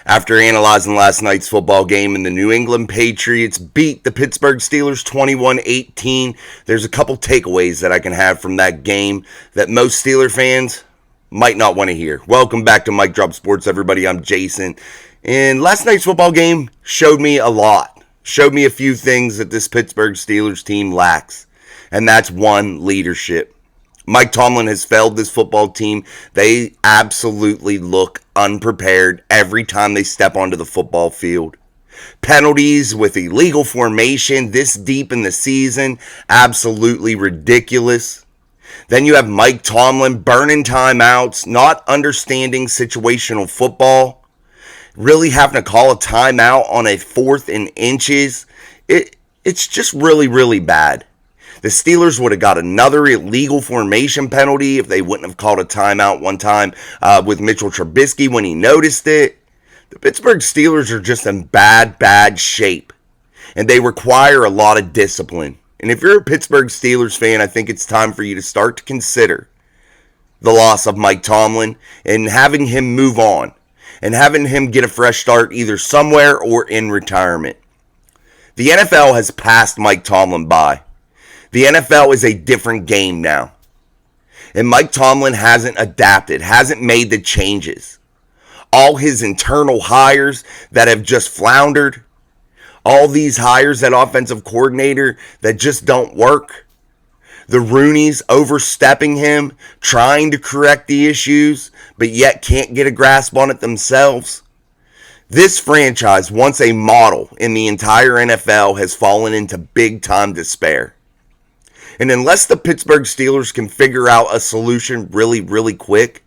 After analyzing last night's football game and the New England Patriots beat the Pittsburgh Steelers 21-18, there's a couple takeaways that I can have from that game that most Steeler fans might not want to hear. Welcome back to Mic Drop Sports, everybody. I'm Jason. And last night's football game showed me a lot. Showed me a few things that this Pittsburgh Steelers team lacks. And that's one, leadership. Mike Tomlin has failed this football team. They absolutely look unprepared every time they step onto the football field. Penalties with illegal formation this deep in the season, absolutely ridiculous. Then you have Mike Tomlin burning timeouts, not understanding situational football, really having to call a timeout on a 4th and inches. It's just really, really bad. The Steelers would have got another illegal formation penalty if they wouldn't have called a timeout one time with Mitchell Trubisky when he noticed it. The Pittsburgh Steelers are just in bad shape, and they require a lot of discipline. And if you're a Pittsburgh Steelers fan, I think it's time for you to start to consider the loss of Mike Tomlin and having him move on and having him get a fresh start either somewhere or in retirement. The NFL has passed Mike Tomlin by. The NFL is a different game now. And Mike Tomlin hasn't adapted, hasn't made the changes. All his internal hires that have just floundered, all these hires at offensive coordinator that just don't work. The Rooneys overstepping him, trying to correct the issues, but yet can't get a grasp on it themselves. This franchise, once a model in the entire NFL, has fallen into big-time despair. And unless the Pittsburgh Steelers can figure out a solution really, really quick,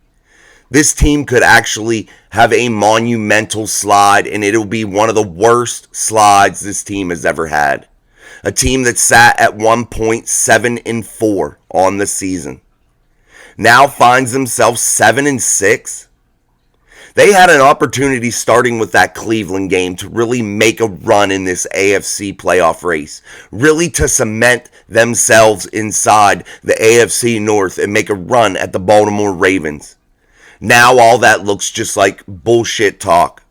this team could actually have a monumental slide, and it'll be one of the worst slides this team has ever had. A team that sat at 1.7-4 on the season now finds themselves 7-6. They had an opportunity starting with that Cleveland game to really make a run in this AFC playoff race, really to cement themselves inside the AFC North and make a run at the Baltimore Ravens. Now all that looks just like bullshit talk.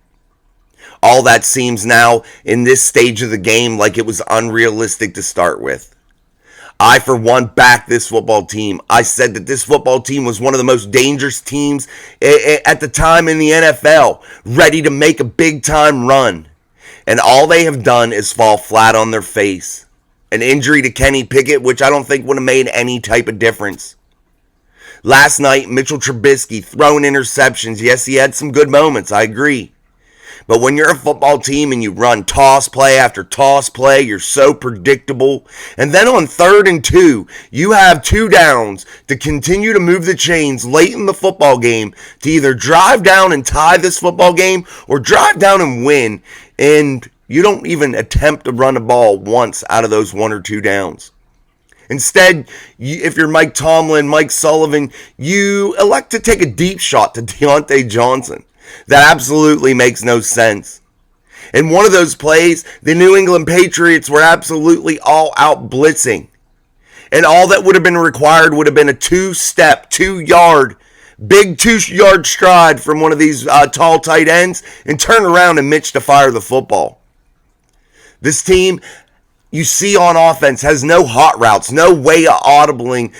All that seems now in this stage of the game like it was unrealistic to start with. I, for one, backed this football team. I said that this football team was one of the most dangerous teams at the time in the NFL, ready to make a big-time run. And all they have done is fall flat on their face. An injury to Kenny Pickett, which I don't think would have made any type of difference. Last night, Mitchell Trubisky throwing interceptions. Yes, he had some good moments, I agree. But when you're a football team and you run toss play after toss play, you're so predictable. And then on 3rd and 2, you have 2 downs to continue to move the chains late in the football game to either drive down and tie this football game or drive down and win. And you don't even attempt to run the ball once out of those 1 or 2 downs. Instead, if you're Mike Tomlin, Mike Sullivan, you elect to take a deep shot to Deontay Johnson. That absolutely makes no sense. In one of those plays, the New England Patriots were absolutely all out blitzing. And all that would have been required would have been a 2-step, 2-yard, big 2-yard stride from one of these tall tight ends and turn around and Mitch to fire the football. This team, you see on offense, has no hot routes, no way of audibling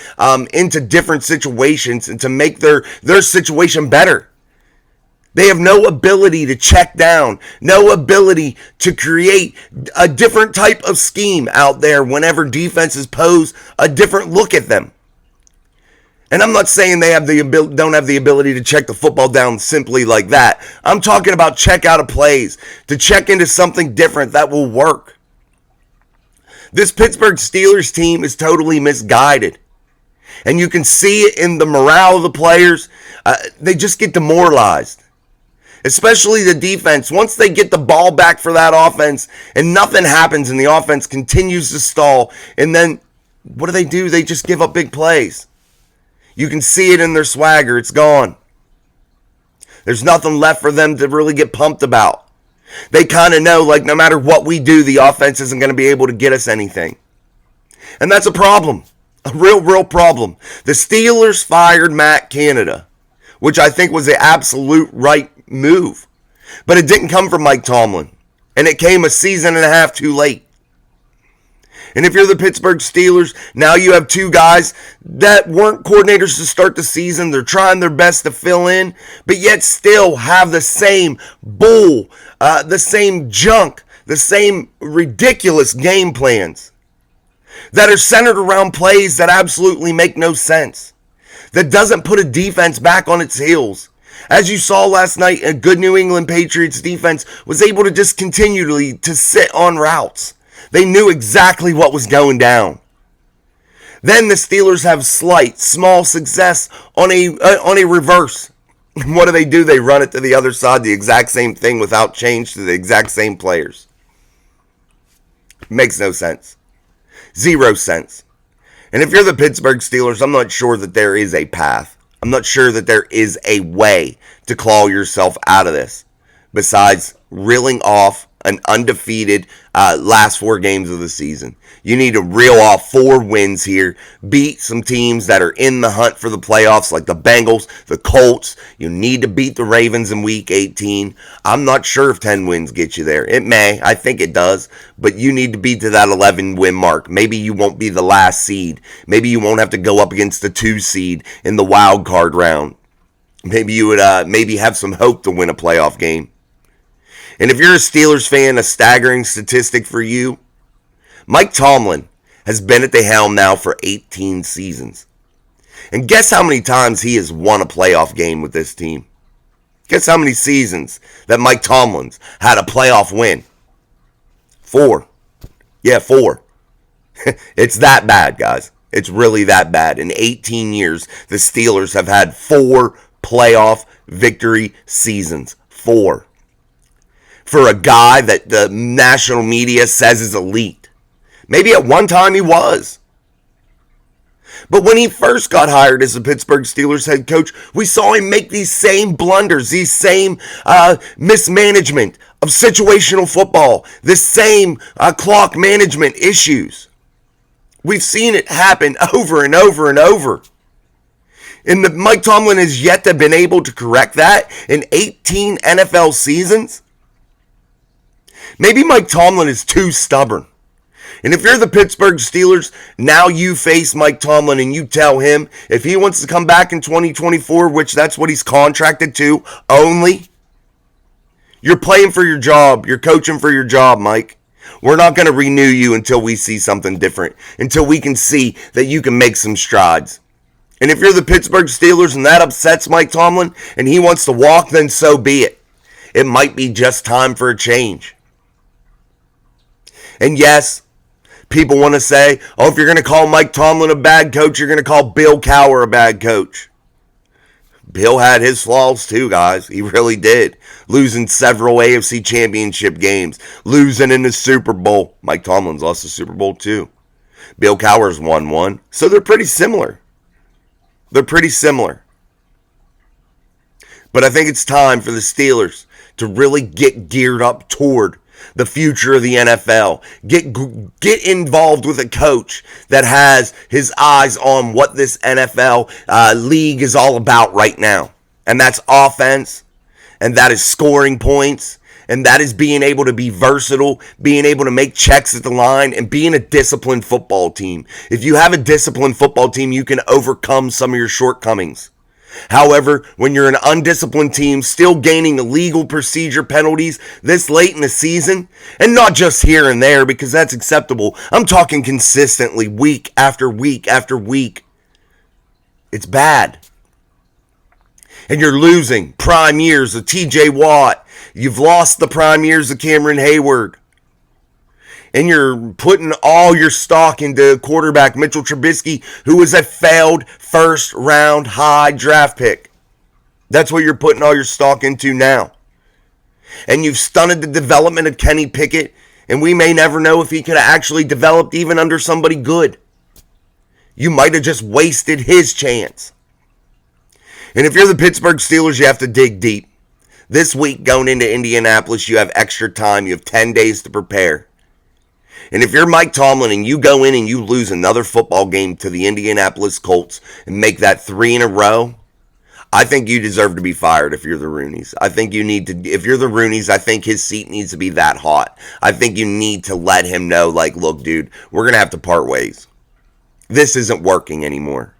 into different situations and to make their situation better. They have no ability to check down, no ability to create a different type of scheme out there whenever defenses pose a different look at them. And I'm not saying they don't have the ability to check the football down simply like that. I'm talking about check out of plays, to check into something different that will work. This Pittsburgh Steelers team is totally misguided. And you can see it in the morale of the players. They just get demoralized. Especially the defense. Once they get the ball back for that offense and nothing happens and the offense continues to stall, and then what do? They just give up big plays. You can see it in their swagger. It's gone. There's nothing left for them to really get pumped about. They kind of know, like, no matter what we do, the offense isn't going to be able to get us anything. And that's a problem. A real problem. The Steelers fired Matt Canada, which I think was the absolute right move. But it didn't come from Mike Tomlin. And it came a season and a half too late. And if you're the Pittsburgh Steelers, now you have two guys that weren't coordinators to start the season. They're trying their best to fill in, but yet still have the same bull, the same junk, the same ridiculous game plans that are centered around plays that absolutely make no sense, that doesn't put a defense back on its heels. As you saw last night, a good New England Patriots defense was able to just continually to sit on routes. They knew exactly what was going down. Then the Steelers have slight, small success on a reverse. What do? They run it to the other side, the exact same thing without change to the exact same players. Makes no sense. Zero sense. And if you're the Pittsburgh Steelers, I'm not sure that there is a path. I'm not sure that there is a way to claw yourself out of this besides reeling off an undefeated last 4 games of the season. You need to reel off 4 wins here, beat some teams that are in the hunt for the playoffs like the Bengals, the Colts. You need to beat the Ravens in week 18. I'm not sure if 10 wins get you there. It may. I think it does. But you need to be to that 11 win mark. Maybe you won't be the last seed. Maybe you won't have to go up against the 2 seed in the wild card round. Maybe you would maybe have some hope to win a playoff game. And if you're a Steelers fan, a staggering statistic for you, Mike Tomlin has been at the helm now for 18 seasons. And guess how many times he has won a playoff game with this team? Guess how many seasons that Mike Tomlin's had a playoff win? 4. Yeah, 4. It's that bad, guys. It's really that bad. In 18 years, the Steelers have had 4 playoff victory seasons. 4. For a guy that the national media says is elite. Maybe at one time he was. But when he first got hired as the Pittsburgh Steelers head coach, we saw him make these same blunders, these same mismanagement of situational football, the same clock management issues. We've seen it happen over and over and over. And Mike Tomlin has yet to have been able to correct that in 18 NFL seasons. Maybe Mike Tomlin is too stubborn. And if you're the Pittsburgh Steelers, now you face Mike Tomlin and you tell him if he wants to come back in 2024, which that's what he's contracted to only, you're playing for your job. You're coaching for your job, Mike. We're not going to renew you until we see something different, until we can see that you can make some strides. And if you're the Pittsburgh Steelers and that upsets Mike Tomlin and he wants to walk, then so be it. It might be just time for a change. And yes, people want to say, oh, if you're going to call Mike Tomlin a bad coach, you're going to call Bill Cowher a bad coach. Bill had his flaws too, guys. He really did. Losing several AFC championship games. Losing in the Super Bowl. Mike Tomlin's lost the Super Bowl too. Bill Cowher's won one. So they're pretty similar. But I think it's time for the Steelers to really get geared up toward the future of the NFL. Get involved with a coach that has his eyes on what this NFL league is all about right now. And that's offense, and that is scoring points, and that is being able to be versatile, being able to make checks at the line, and being a disciplined football team. If you have a disciplined football team, you can overcome some of your shortcomings. However, when you're an undisciplined team still gaining illegal procedure penalties this late in the season, and not just here and there because that's acceptable, I'm talking consistently week after week after week, it's bad. And you're losing prime years of TJ Watt. You've lost the prime years of Cameron Hayward. And you're putting all your stock into quarterback Mitchell Trubisky, who is a failed first-round high draft pick. That's what you're putting all your stock into now. And you've stunted the development of Kenny Pickett, and we may never know if he could have actually developed even under somebody good. You might have just wasted his chance. And if you're the Pittsburgh Steelers, you have to dig deep. This week, going into Indianapolis, you have extra time. You have 10 days to prepare. And if you're Mike Tomlin and you go in and you lose another football game to the Indianapolis Colts and make that 3 in a row, I think you deserve to be fired if you're the Rooneys. I think you need to, if you're the Rooneys, I think his seat needs to be that hot. I think you need to let him know, like, look, dude, we're going to have to part ways. This isn't working anymore.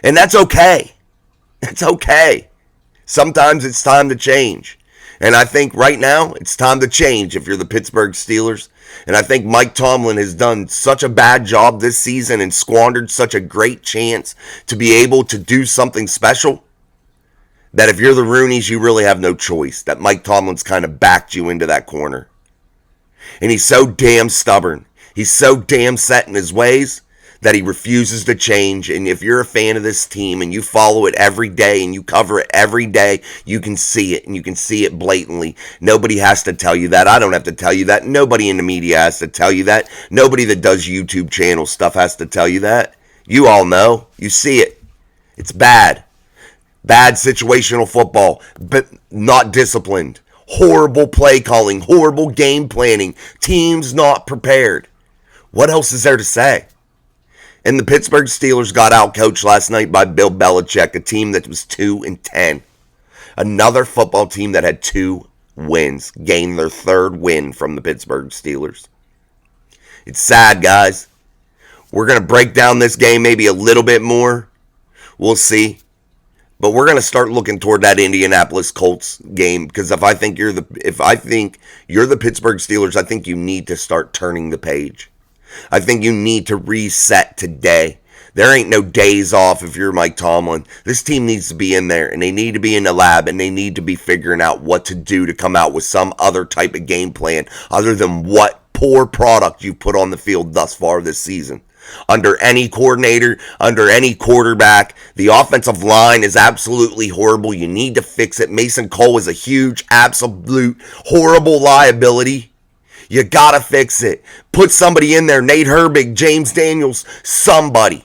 And that's okay. It's okay. Sometimes it's time to change. And I think right now it's time to change if you're the Pittsburgh Steelers. And I think Mike Tomlin has done such a bad job this season and squandered such a great chance to be able to do something special that if you're the Rooneys, you really have no choice. That Mike Tomlin's kind of backed you into that corner. And he's so damn stubborn. He's so damn set in his ways that he refuses to change. And if you're a fan of this team and you follow it every day and you cover it every day, you can see it, and you can see it blatantly. Nobody has to tell you that. I don't have to tell you that. Nobody in the media has to tell you that. Nobody that does YouTube channel stuff has to tell you that. You all know. You see it. It's bad. Bad situational football, but not disciplined. Horrible play calling, horrible game planning, teams not prepared. What else is there to say? And the Pittsburgh Steelers got outcoached last night by Bill Belichick, a team that was 2-10. Another football team that had 2 wins, gained their 3rd win from the Pittsburgh Steelers. It's sad, guys. We're going to break down this game maybe a little bit more. We'll see. But we're going to start looking toward that Indianapolis Colts game, because if I think you're the Pittsburgh Steelers, I think you need to start turning the page. I think you need to reset today. There ain't no days off if you're Mike Tomlin. This team needs to be in there, and they need to be in the lab, and they need to be figuring out what to do to come out with some other type of game plan other than what poor product you've put on the field thus far this season. Under any coordinator, under any quarterback, the offensive line is absolutely horrible. You need to fix it. Mason Cole is a huge, absolute, horrible liability. You gotta fix it. Put somebody in there. Nate Herbig, James Daniels, somebody.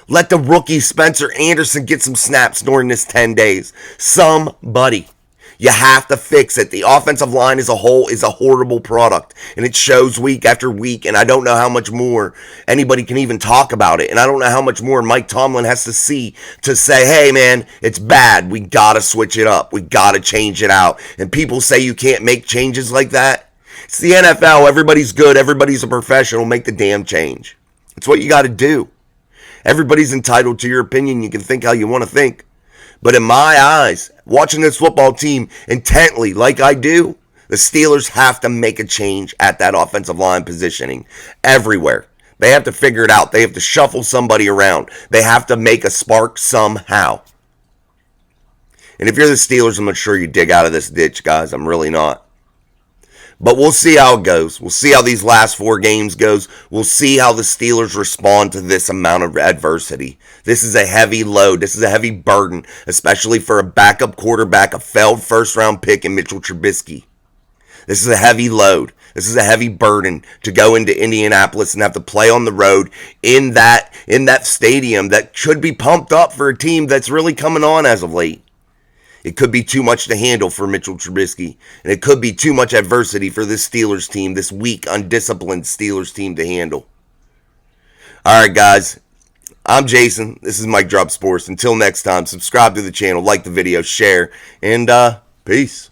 Let the rookie Spencer Anderson get some snaps during this 10 days. Somebody. You have to fix it. The offensive line as a whole is a horrible product, and it shows week after week, and I don't know how much more anybody can even talk about it, and I don't know how much more Mike Tomlin has to see to say, hey, man, it's bad. We got to switch it up. We got to change it out. And people say you can't make changes like that. It's the NFL. Everybody's good. Everybody's a professional. Make the damn change. It's what you got to do. Everybody's entitled to your opinion. You can think how you want to think. But in my eyes, watching this football team intently like I do, the Steelers have to make a change at that offensive line positioning everywhere. They have to figure it out. They have to shuffle somebody around. They have to make a spark somehow. And if you're the Steelers, I'm not sure you dig out of this ditch, guys. I'm really not. But we'll see how it goes. We'll see how these last 4 games goes. We'll see how the Steelers respond to this amount of adversity. This is a heavy load. This is a heavy burden, especially for a backup quarterback, a failed first-round pick in Mitchell Trubisky. This is a heavy load. This is a heavy burden to go into Indianapolis and have to play on the road in that stadium that should be pumped up for a team that's really coming on as of late. It could be too much to handle for Mitchell Trubisky. And it could be too much adversity for this Steelers team, this weak, undisciplined Steelers team to handle. All right, guys. I'm Jason. This is Mike Drop Sports. Until next time, subscribe to the channel, like the video, share, and peace.